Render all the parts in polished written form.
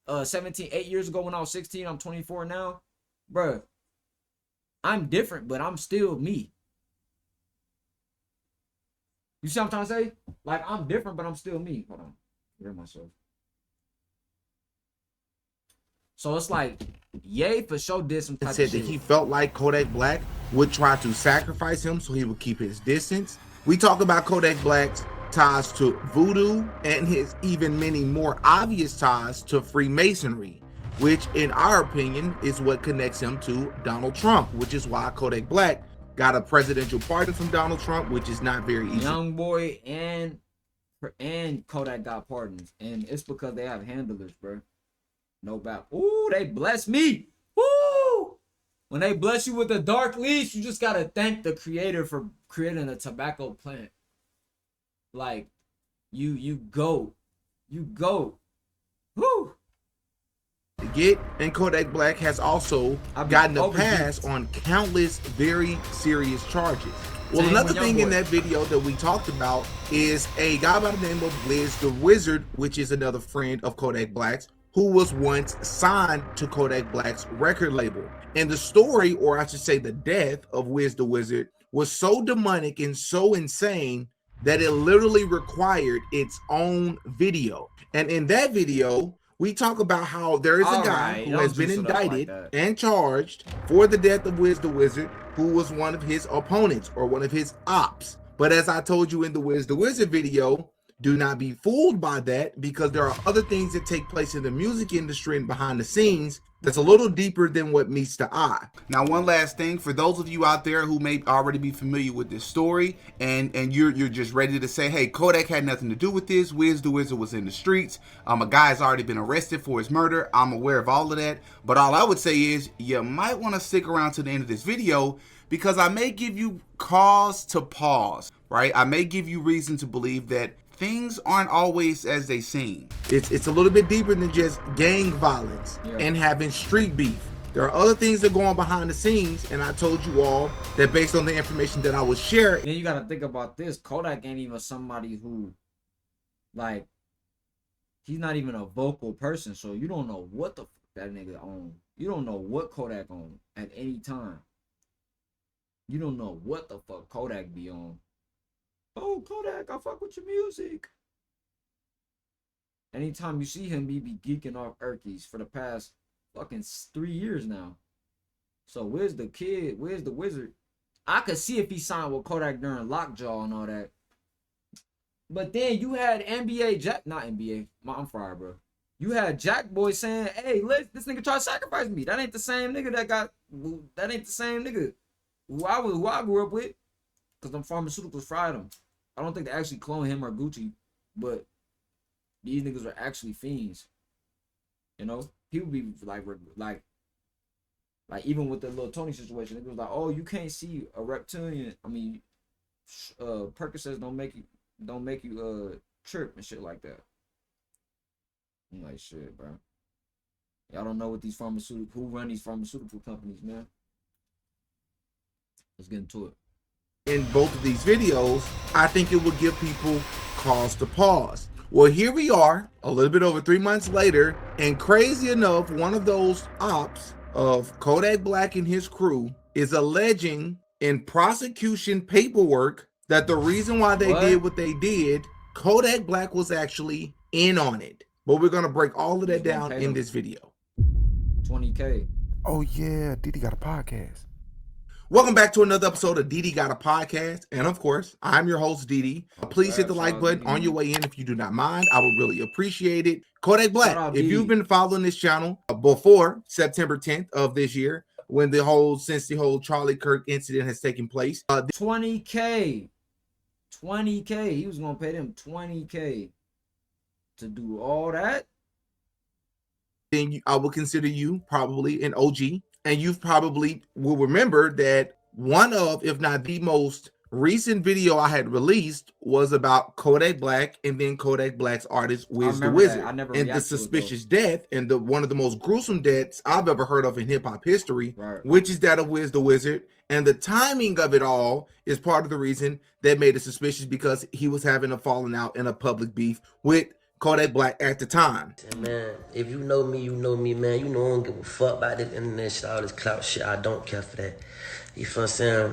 8 years ago when I was 16. I'm 24 now. Bruh, I'm different, but I'm still me. You see what I'm trying to say? Like, I'm different, but I'm still me. Hold on. Hear myself. So it's like, Ye for sure did some type of shit. Said that he felt like Kodak Black would try to sacrifice him so he would keep his distance. We talk about Kodak Black's ties to voodoo and his even many more obvious ties to Freemasonry, which in our opinion is what connects him to Donald Trump, which is why Kodak Black got a presidential pardon from Donald Trump, which is not very easy. Young Boy and Kodak got pardons, and it's because they have handlers, bro. No doubt. Ooh, they bless me. Woo! When they bless you with a dark leash, you just gotta thank the creator for creating a tobacco plant. Like, you go. Woo! And Kodak Black has also gotten a pass on countless very serious charges. Well, another thing in that video that we talked about is a guy by the name of WizDaWizard, which is another friend of Kodak Black's, who was once signed to Kodak Black's record label. And the story, or I should say the death of WizDaWizard, was so demonic and so insane that it literally required its own video. And in that video, we talk about how there is a guy who has been indicted and charged for the death of WizDaWizard, who was one of his opponents or one of his ops. But as I told you in the WizDaWizard video, do not be fooled by that, because there are other things that take place in the music industry and behind the scenes that's a little deeper than what meets the eye. Now, one last thing for those of you out there who may already be familiar with this story and you're just ready to say, hey, Kodak had nothing to do with this. WizDaWizard was in the streets. A guy has already been arrested for his murder. I'm aware of all of that. But all I would say is you might want to stick around to the end of this video, because I may give you cause to pause, right? I may give you reason to believe that things aren't always as they seem. It's a little bit deeper than just gang violence and having street beef. There are other things that go on behind the scenes, and I told you all that based on the information that I was sharing. Then you gotta think about this. Kodak ain't even somebody who, like, he's not even a vocal person, so you don't know what the fuck that nigga own. You don't know what Kodak own at any time. You don't know what the fuck Kodak be on. Oh, Kodak, I fuck with your music. Anytime you see him, he be geeking off Erkies for the past fucking 3 years now. So where's the kid? Where's the wizard? I could see if he signed with Kodak during Lockjaw and all that. But then you had NBA Jack, not NBA. I'm fired, bro. You had Jack Boy saying, "Hey, this nigga try to sacrifice me." That ain't the same nigga that ain't the same nigga who I grew up with. Cause them pharmaceuticals fried him. I don't think they actually cloned him or Gucci, but these niggas are actually fiends. You know, people be like even with the little Tony situation, it was like, oh, you can't see a reptilian. I mean, Percocets don't make you trip and shit like that. I'm like, shit, bro. Y'all don't know what these who run these pharmaceutical companies, man. Let's get into it. In both of these videos, I think it would give people cause to pause. Well, here we are a little bit over 3 months later, and crazy enough, one of those ops of Kodak Black and his crew is alleging in prosecution paperwork that the reason why they did what they did, Kodak Black was actually in on it. But we're gonna break all of that down in this video. 20K. Oh yeah, Didi got a podcast. Welcome back to another episode of Didi Got a Podcast. And of course, I'm your host, Didi. Please hit the like button on your way in if you do not mind. I would really appreciate it. Kodak Black, if you've been following this channel before September 10th of this year, when since the whole Charlie Kirk incident has taken place. 20K. 20K. He was going to pay them 20K to do all that. Then I will consider you probably an OG. And you probably will remember that one of, if not the most recent video I had released was about Kodak Black and then Kodak Black's artist WizDaWizard and the suspicious death and one of the most gruesome deaths I've ever heard of in hip hop history, which is that of WizDaWizard. And the timing of it all is part of the reason that made it suspicious, because he was having a falling out and a public beef with Kodak Black at the time. Man, if you know me, man. You know I don't give a fuck about this internet shit, all this clout shit. I don't care for that. You feel what I'm saying?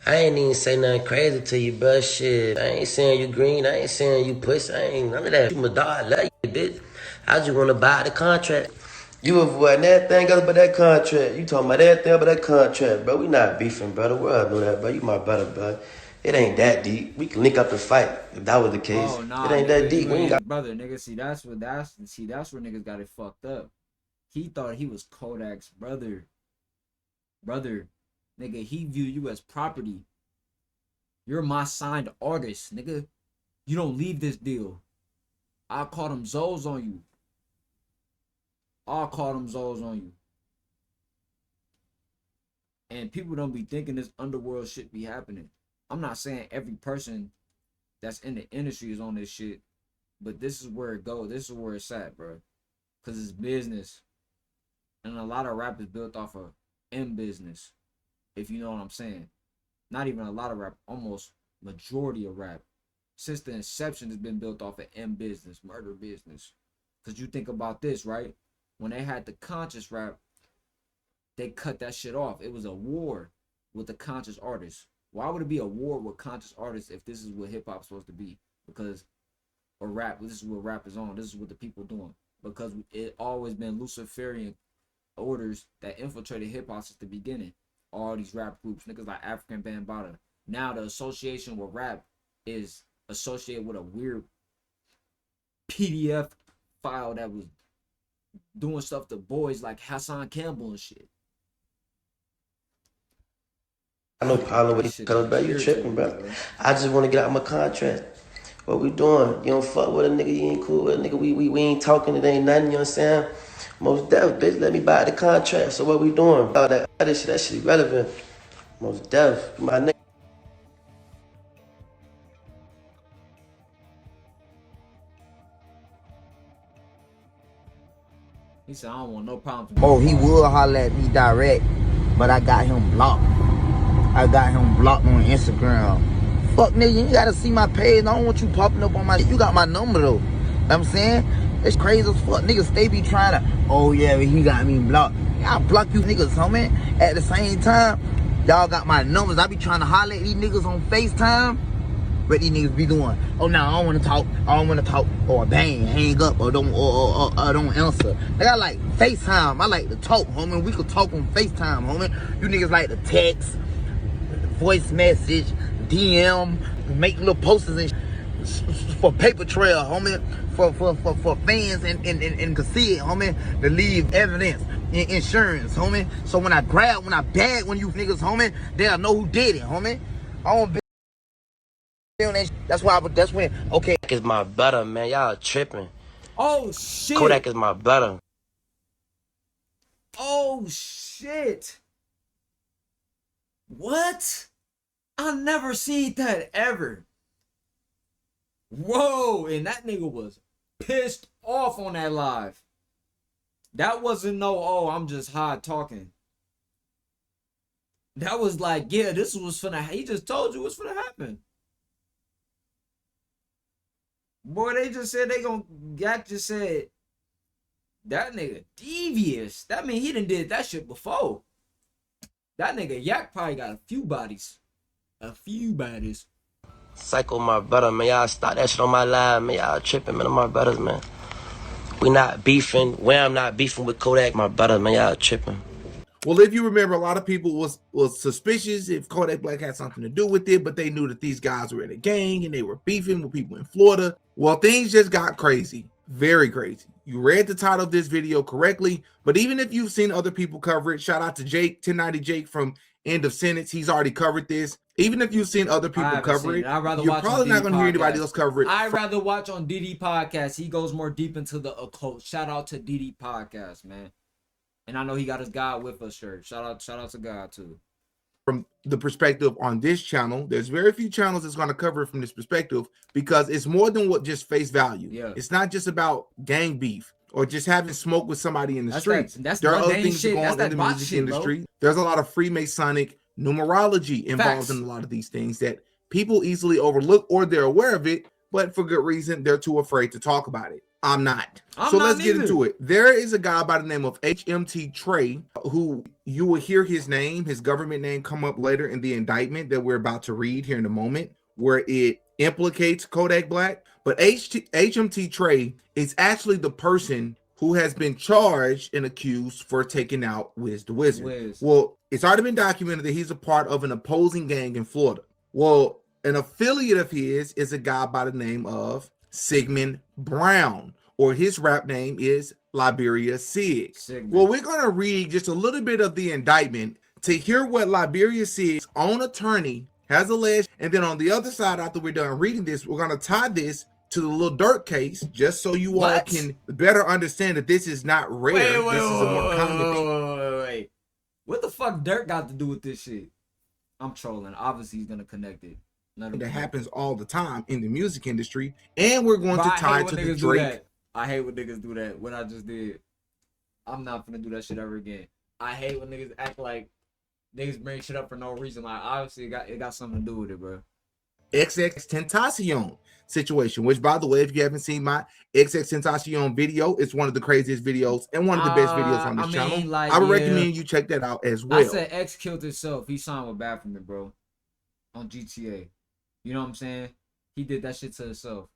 I ain't even say nothing crazy to you, bro. Shit. I ain't saying you green. I ain't saying you pussy. I ain't none of that. You my dog. I love you, bitch. I just want to buy the contract. You avoiding everything else but that contract. You talking about everything but that contract, bro. We not beefing, bro. The world know that, bro. You my brother, bro. It ain't that deep. We can link up and fight if that was the case. Oh, nah, it ain't nigga, that deep. You We ain't got brother, nigga. See, that's where niggas got it fucked up. He thought he was Kodak's brother. Nigga, he viewed you as property. You're my signed artist, nigga. You don't leave this deal. I'll call them Zoes on you. And people don't be thinking this underworld shit be happening. I'm not saying every person that's in the industry is on this shit, but this is where it goes. This is where it's at, bro. Because it's business. And a lot of rap is built off of M business, if you know what I'm saying. Not even a lot of rap, almost majority of rap. Since the inception has been built off of M business, murder business. Because you think about this, right? When they had the conscious rap, they cut that shit off. It was a war with the conscious artists. Why would it be a war with conscious artists if this is what hip-hop's supposed to be? Because, or rap, this is what rap is on. This is what the people doing. Because it always been Luciferian orders that infiltrated hip-hop since the beginning. All these rap groups, niggas like African Bambaataa. Now the association with rap is associated with a weird PDF file that was doing stuff to boys like Hassan Campbell and shit. no problem with these colors, bro. You tripping, bro. I just want to get out my contract. What we doing? You don't fuck with a nigga, you ain't cool with a nigga. We ain't talking, it ain't nothing, you know what I'm saying? Most deaf, bitch, let me buy the contract. So what we doing? All that shit irrelevant. Most deaf, my nigga. He said, I don't want no problems. Oh, he would holler at me direct, but I got him blocked. I got him blocked on Instagram. Fuck nigga, you gotta see my page. I don't want you popping up on my. You got my number though. You know what I'm saying? It's crazy as fuck. Niggas stay be trying to, oh yeah, but he got me blocked. I block you niggas, homie. At the same time, y'all got my numbers. I be trying to holler at these niggas on FaceTime. What these niggas be doing? Oh no, I don't wanna talk. I don't wanna talk. Or bang, hang up, or don't answer. Like I like FaceTime. I like to talk, homie. We could talk on FaceTime, homie. You niggas like to text, voice message, DM, make little posters and for paper trail, homie, for fans and can see it, homie, to leave evidence and insurance, homie. So when I bag one of you niggas, homie, they'll know who did it, homie. I don't be on that. That's when, okay. Kodak is my brother, man. Y'all tripping. Oh shit. Kodak is my brother. Oh shit. What? I never seen that ever. Whoa, and that nigga was pissed off on that live. That wasn't no, oh, I'm just high talking. That was like, yeah, this was finna, he just told you what's finna happen. Boy, they just said Yak just said, that nigga devious. That mean he done did that shit before. That nigga Yak probably got a few bodies. Psycho, my brother, man. Y'all stop that shit on my live, man. Y'all tripping, man. I'm my brothers, man. We not beefing. Where I'm not beefing with Kodak, my brother, man. Y'all tripping. Well, if you remember, a lot of people was suspicious if Kodak Black had something to do with it, but they knew that these guys were in a gang and they were beefing with people in Florida. Well, things just got crazy, very crazy. You read the title of this video correctly, but even if you've seen other people cover it, shout out to Jake, 1090 Jake from End of Sentence. He's already covered this. Even if you've seen other people cover it, you're probably not going to hear anybody else cover it. I'd rather watch on DD Podcast. He goes more deep into the occult. Shout out to DD Podcast, man. And I know he got his God with us shirt. Shout out to God too. From the perspective on this channel, there's very few channels that's going to cover it from this perspective because it's more than what just face value. Yeah. It's not just about gang beef or just having smoke with somebody in the street. There are other things that go on in the music industry. There's a lot of Freemasonic numerology involved in a lot of these things that people easily overlook, or they're aware of it, but for good reason. They're too afraid to talk about it. I'm not. I'm so not let's get neither. into it. There is a guy by the name of HMT Trey, who you will hear his name, his government name, come up later in the indictment that we're about to read here in a moment, where it implicates Kodak Black. But HMT Trey is actually the person who has been charged and accused for taking out WizDaWizard. Well, it's already been documented that he's a part of an opposing gang in Florida. Well, an affiliate of his is a guy by the name of Sigmund Brown, or his rap name is Liberia Sig. Well, we're going to read just a little bit of the indictment to hear what Liberia Sig's own attorney has alleged. And then on the other side, after we're done reading this, we're going to tie this to the Lil Durk case, just so you all can better understand that this is not rare. This is a more common thing. Wait. What the fuck Durk got to do with this shit? I'm trolling. Obviously, he's going to connect it. That happens all the time in the music industry. And we're going to tie it to the Drake. I hate when niggas do that. What I just did. I'm not gonna do that shit ever again. I hate when niggas act like niggas bring shit up for no reason. Like, obviously, it got something to do with it, bro. XXXTentacion situation, which, by the way, if you haven't seen my XXXTentacion video, it's one of the craziest videos and one of the best videos on this channel. Like, I would recommend you check that out as well. I said X killed himself. He signed with Baphomet, bro, on GTA. You know what I'm saying? He did that shit to himself.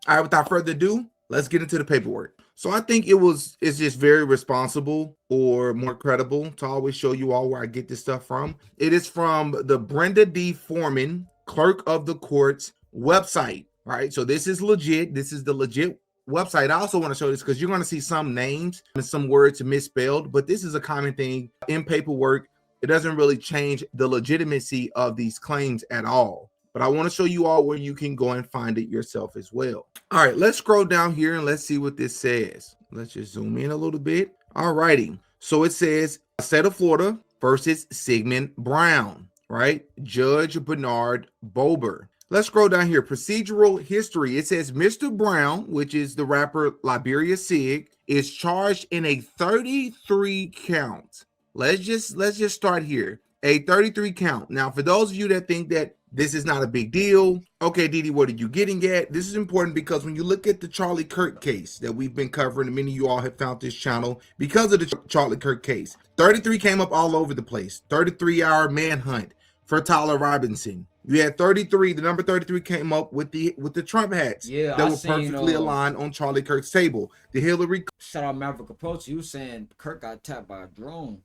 All right, without further ado, let's get into the paperwork. So I think it's just very responsible or more credible to always show you all where I get this stuff from. It is from the Brenda D. Foreman, clerk of the court's website. All right, so this is legit. This is the legit website. I also want to show this because you're going to see some names and some words misspelled, but this is a common thing in paperwork. It doesn't really change the legitimacy of these claims at all. But I want to show you all where you can go and find it yourself as well. All right, let's scroll down here and let's see what this says. Let's just zoom in a little bit. All righty. So it says, State of Florida versus Sigmund Brown, right? Judge Bernard Bober. Let's scroll down here. Procedural history. It says Mr. Brown, which is the rapper Liberia Sig, is charged in a 33 count. Let's just start here. A 33 count. Now, for those of you that think that this is not a big deal, okay, Didi, what are you getting at? This is important because when you look at the Charlie Kirk case that we've been covering, and many of you all have found this channel because of the Charlie Kirk case. 33 came up all over the place. 33-hour manhunt for Tyler Robinson. You had 33. The number 33 came up with the Trump hats that were perfectly aligned on Charlie Kirk's table. The Hillary. Shout out Maverick Approach. You saying Kirk got tapped by a drone?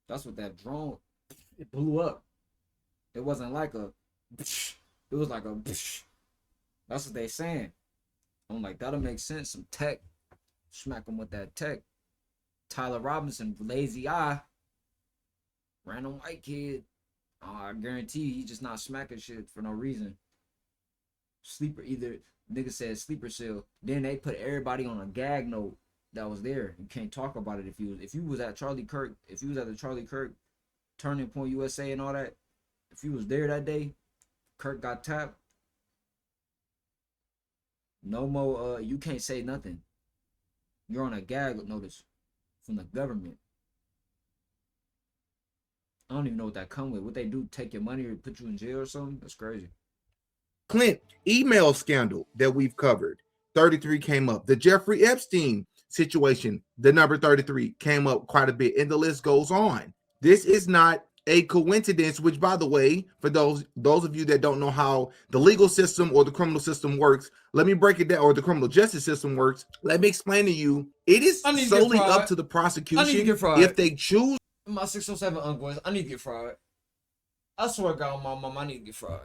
That's what that drone. It blew up. It wasn't like a. It was like a. That's what they saying. I'm like, that'll make sense. Some tech. Smack him with that tech. Tyler Robinson, lazy eye. Random white kid. I guarantee you, he's just not smacking shit for no reason. Sleeper, either nigga said sleeper cell. Then they put everybody on a gag note that was there. You can't talk about it if you was at Charlie Kirk, if you was at the Charlie Kirk Turning Point USA and all that. If you was there that day, Kirk got tapped. No more. You can't say nothing. You're on a gag notice from the government. I don't even know what that come with. What they do, take your money or put you in jail or something? That's crazy. Clint email scandal that we've covered. 33 came up. The Jeffrey Epstein situation, the number 33 came up quite a bit, and the list goes on. This is not a coincidence, which, by the way, for those of you that don't know how the legal system or the criminal system works, let me break it down, or the criminal justice system works. Let me explain to you. It is solely up to the prosecution if they choose. My 607 uncle, I need to get fried. I swear to God, my mom, I need to get fried.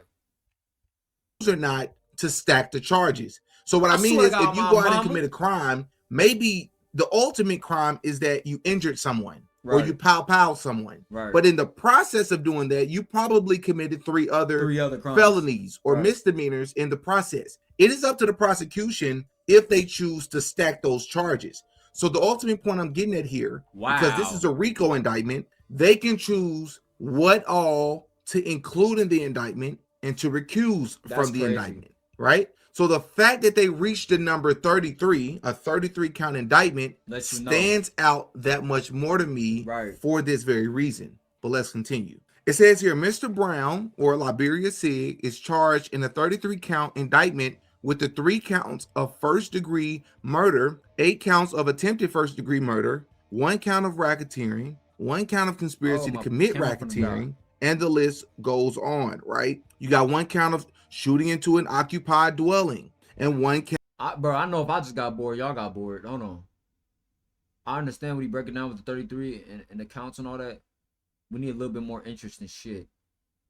Or not to stack the charges. So what I mean is, if you go out and commit a crime, maybe the ultimate crime is that you injured someone. Right. Or you pow someone. Right. But in the process of doing that, you probably committed three other felonies or misdemeanors in the process. It is up to the prosecution if they choose to stack those charges. So the ultimate point I'm getting at here, because this is a RICO indictment, they can choose what all to include in the indictment and to recuse from the indictment, right? So the fact that they reached the number 33, a 33 count indictment, stands out that much more to me for this very reason. But let's continue. It says here, Mr. Brown, or Liberia Sig, is charged in a 33-count indictment with the 3 counts of first-degree murder, 8 counts of attempted first-degree murder, 1 count of racketeering, 1 count of conspiracy to my commit camera finna die. racketeering, and the list goes on, right? You got 1 count of shooting into an occupied dwelling, and 1 count. Bro, I know if I just got bored, y'all got bored. Hold on. I understand what he breaking down with the 33 and the counts and all that. We need a little bit more interesting shit.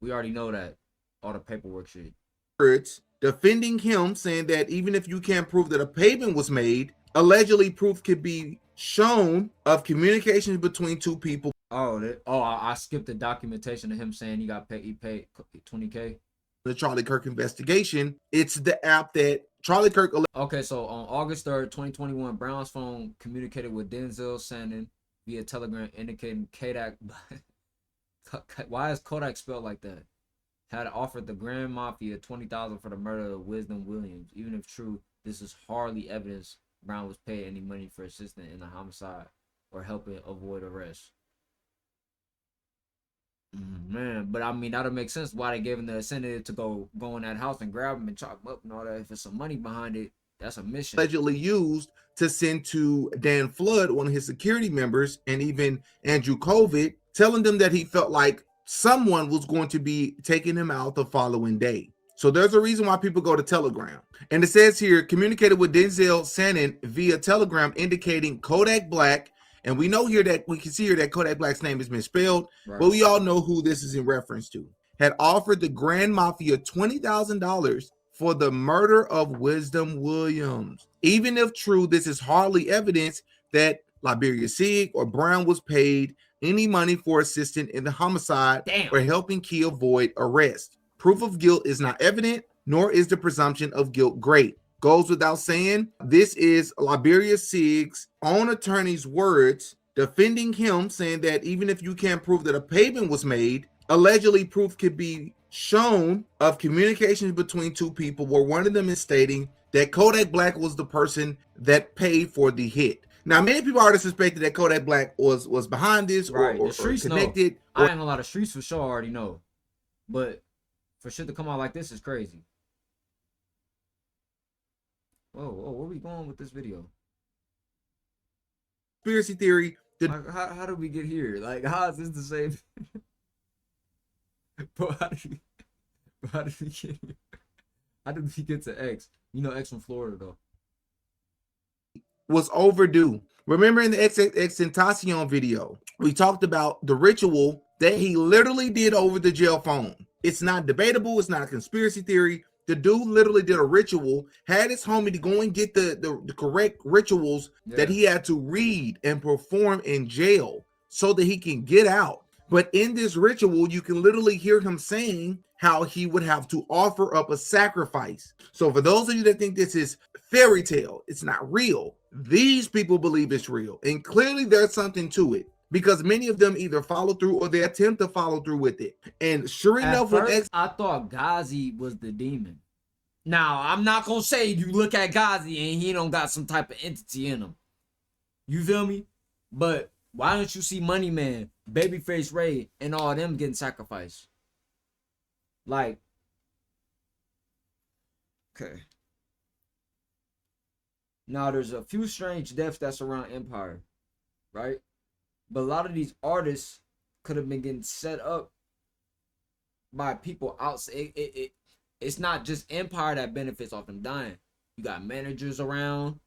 We already know that. All the paperwork shit. Words defending him, saying that even if you can't prove that a payment was made, allegedly proof could be shown of communications between 2 people. I skipped the documentation of him saying he paid $20K. The Charlie Kirk investigation. It's the app that Charlie Kirk. Okay, so on August 3rd, 2021, Brown's phone communicated with Denzel Shannon via Telegram, indicating Kodak. Why is Kodak spelled like that? Had offered the Grand Mafia $20,000 for the murder of Wisdom Williams. Even if true, this is hardly evidence Brown was paid any money for assisting in the homicide or helping avoid arrest. Man, but I mean, that'll make sense why they gave him the incentive to go in that house and grab him and chop him up and all that. If there's some money behind it, that's a mission. Allegedly used to send to Dan Flood, one of his security members, and even Andrew Covid, telling them that he felt like someone was going to be taking him out the following day. So there's a reason why people go to Telegram. And it says here, communicated with Denzel Shannon via Telegram, indicating Kodak Black. And we know here that we can see here that Kodak Black's name has been spelled, right, but we all know who this is in reference to. Had offered the Grand Mafia $20,000 for the murder of Wisdom Williams. Even if true, this is hardly evidence that Liberia Sig or Brown was paid any money for assisting in the homicide or helping Key avoid arrest. Proof of guilt is not evident, nor is the presumption of guilt great. Goes without saying, this is Liberia Sig's own attorney's words defending him, saying that even if you can't prove that a payment was made, allegedly proof could be shown of communications between 2 people, where one of them is stating that Kodak Black was the person that paid for the hit. Now, many people already suspected that Kodak Black was behind this, right, or connected. Know. I ain't gonna lie, the streets for sure already know. But for shit to come out like this is crazy. Whoa, where we going with this video? Conspiracy theory. How did we get here? Like, how is this the same? Bro, how did we get here? How did we get to X? You know X from Florida, though. Was overdue. Remember in the XXXTentacion video, we talked about the ritual that he literally did over the jail phone. It's not debatable. It's not a conspiracy theory. The dude literally did a ritual, had his homie to go and get the correct rituals that he had to read and perform in jail so that he can get out. But in this ritual, you can literally hear him saying how he would have to offer up a sacrifice. So for those of you that think this is fairy tale, it's not real. These people believe it's real. And clearly there's something to it, because many of them either follow through or they attempt to follow through with it. And sure enough, I thought Ghazi was the demon. Now, I'm not going to say you look at Ghazi and he don't got some type of entity in him. You feel me? But why don't you see Money Man, Babyface Ray, and all of them getting sacrificed? Like, okay. Now, there's a few strange deaths that's around Empire, right? But a lot of these artists could have been getting set up by people outside. It's not just Empire that benefits off them dying. You got managers around.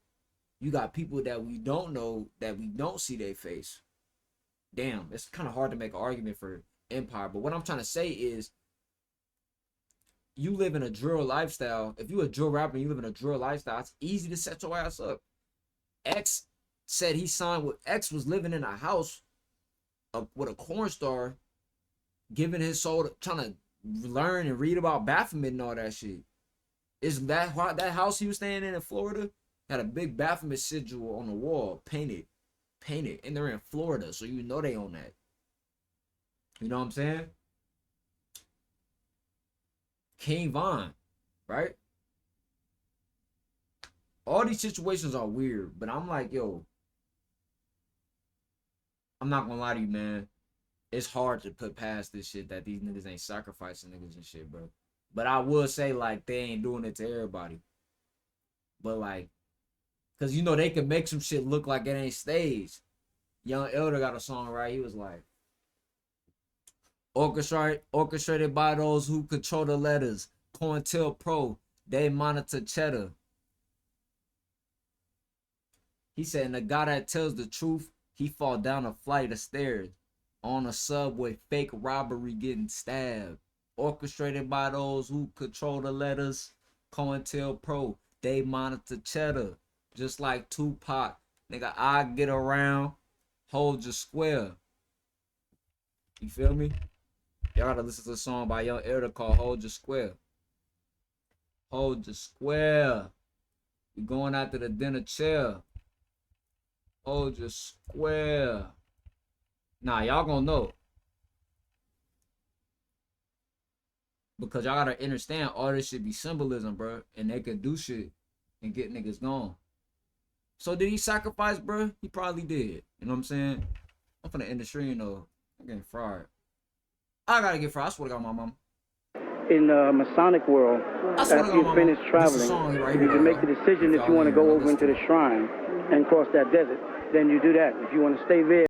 You got people that we don't know, that we don't see their face. Damn, it's kind of hard to make an argument for Empire. But what I'm trying to say is, you live in a drill lifestyle. If you a drill rapper and you live in a drill lifestyle, it's easy to set your ass up. X said he signed with X, was living in a house with a corn star, giving his soul to, trying to learn and read about Baphomet and all that shit. Is that house he was staying in Florida had a big Baphomet sigil on the wall, painted, and they're in Florida, so you know they own that. You know what I'm saying? King Von, right? All these situations are weird, but I'm like, yo, I'm not gonna lie to you, man. it's hard to put past this shit that these niggas ain't sacrificing niggas and shit, bro. But I would say, like, they ain't doing it to everybody. But, like, because, you know, they can make some shit look like it ain't staged. Young Elder got a song, right? He was like, orchestrated by those who control the letters. COINTELPRO, they monitor cheddar. He said, and the guy that tells the truth, he fall down a flight of stairs. On a subway, fake robbery getting stabbed. Orchestrated by those who control the letters. COINTELPRO, they monitor cheddar. Just like Tupac. Nigga, I get around, hold your square. You feel me? Y'all gotta listen to a song by Young Elder called Hold Your Square. Hold your square. You going after the dinner chair. Hold your square. Nah, y'all gonna know. Because y'all gotta understand all this shit be symbolism, bro. And they can do shit and get niggas gone. So did he sacrifice, bro? He probably did. You know what I'm saying? I'm finna end the stream though. I'm getting fried. I gotta get fried. I swear to God, my mama. In the Masonic world, after you finish traveling, you can make the decision if you want to go over into the shrine and cross that desert. Then you do that. If you want to stay there.